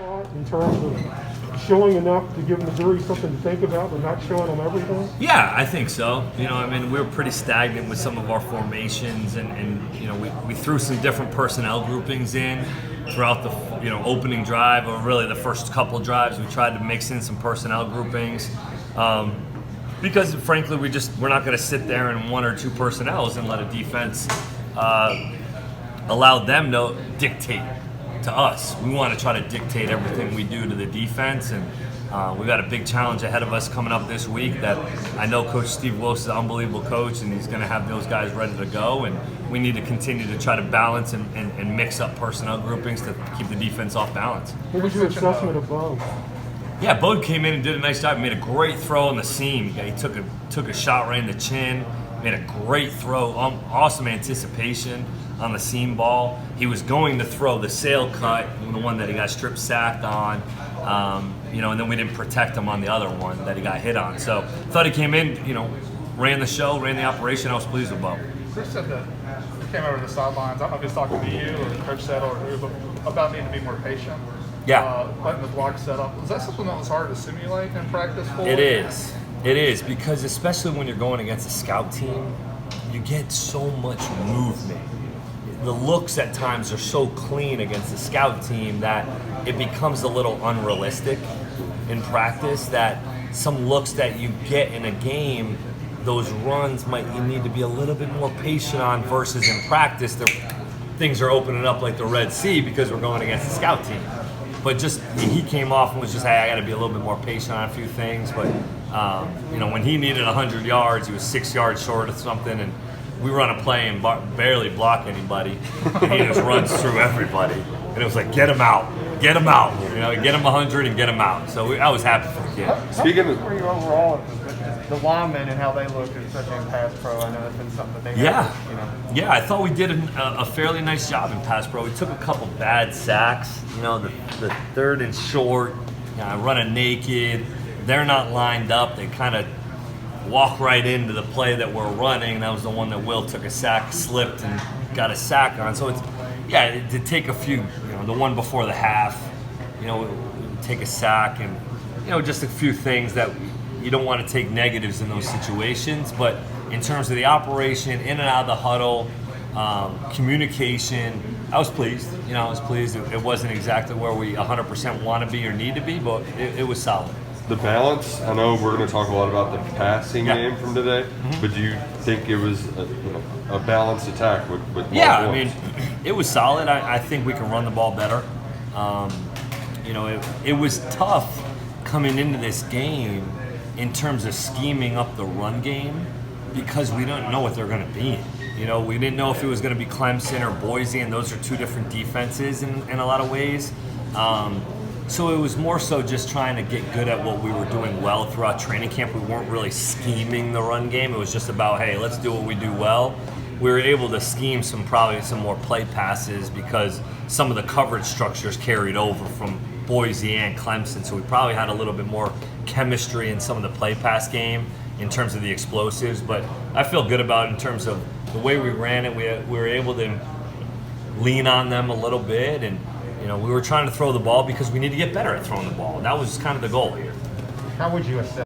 spot in terms of showing enough to give Missouri something to think about, but not showing them everything? Yeah, I think so. We were pretty stagnant with some of our formations, and we threw some different personnel groupings in throughout the opening drive, or really the first couple drives. We tried to mix in some personnel groupings. Because frankly, we're not going to sit there in one or two personnels and let a defense allow them to dictate to us. We want to try to dictate everything we do to the defense, and we've got a big challenge ahead of us coming up this week that I know Coach Steve Wilson is an unbelievable coach, and he's going to have those guys ready to go, and we need to continue to try to balance and mix up personnel groupings to keep the defense off balance. What was your assessment of Bo? Yeah, Bo came in and did a nice job. He made a great throw on the seam. He took a shot right in the chin. Made a great throw. Awesome anticipation on the seam ball. He was going to throw the sail cut, the one that he got strip sacked on. And then we didn't protect him on the other one that he got hit on. So thought he came in, ran the show, ran the operation. I was pleased with Bo. Chris said that he came over to the sidelines. I don't know if he's talking to you or Coach Settle or who, but about needing to be more patient. Yeah. Letting the block set up. Was that something that was hard to simulate in practice for? It is, because especially when you're going against a scout team, you get so much movement. The looks at times are so clean against the scout team that it becomes a little unrealistic in practice, that some looks that you get in a game, those runs you need to be a little bit more patient on, versus in practice things are opening up like the Red Sea because we're going against the scout team. But just he came off and was just, hey, I got to be a little bit more patient on a few things. But when he needed 100 yards, he was 6 yards short of something, and we run a play and barely block anybody, and he just runs through everybody. And it was like, get him out, get him 100 and get him out. So I was happy for the kid. Speaking of, Were you overall with the linemen and how they look, especially in pass pro? I know that's been something that they have. Yeah, I thought we did a fairly nice job in pass pro. We took a couple bad sacks. The third and short, running naked. They're not lined up. They kind of walk right into the play that we're running. That was the one that Will took a sack, slipped, and got a sack on. So to take a few, the one before the half, take a sack, and just a few things that you don't want to take negatives in those situations. But in terms of the operation, in and out of the huddle, communication, I was pleased. It wasn't exactly where we 100% want to be or need to be, but it was solid. the balance, I know we're going to talk a lot about the passing game from today, but do you think it was a balanced attack with more points? I mean, it was solid. I think we can run the ball better. It was tough coming into this game in terms of scheming up the run game because we don't know what they're going to be. We didn't know if it was going to be Clemson or Boise, and those are two different defenses in a lot of ways. So it was more so just trying to get good at what we were doing well throughout training camp. We weren't really scheming the run game. It was just about, hey, let's do what we do well. We were able to scheme probably some more play passes because some of the coverage structures carried over from Boise and Clemson. So we probably had a little bit more chemistry in some of the play pass game in terms of the explosives. But I feel good about it in terms of the way we ran it. We were able to lean on them a little bit, and we were trying to throw the ball because we need to get better at throwing the ball. That was kind of the goal here. How would you assess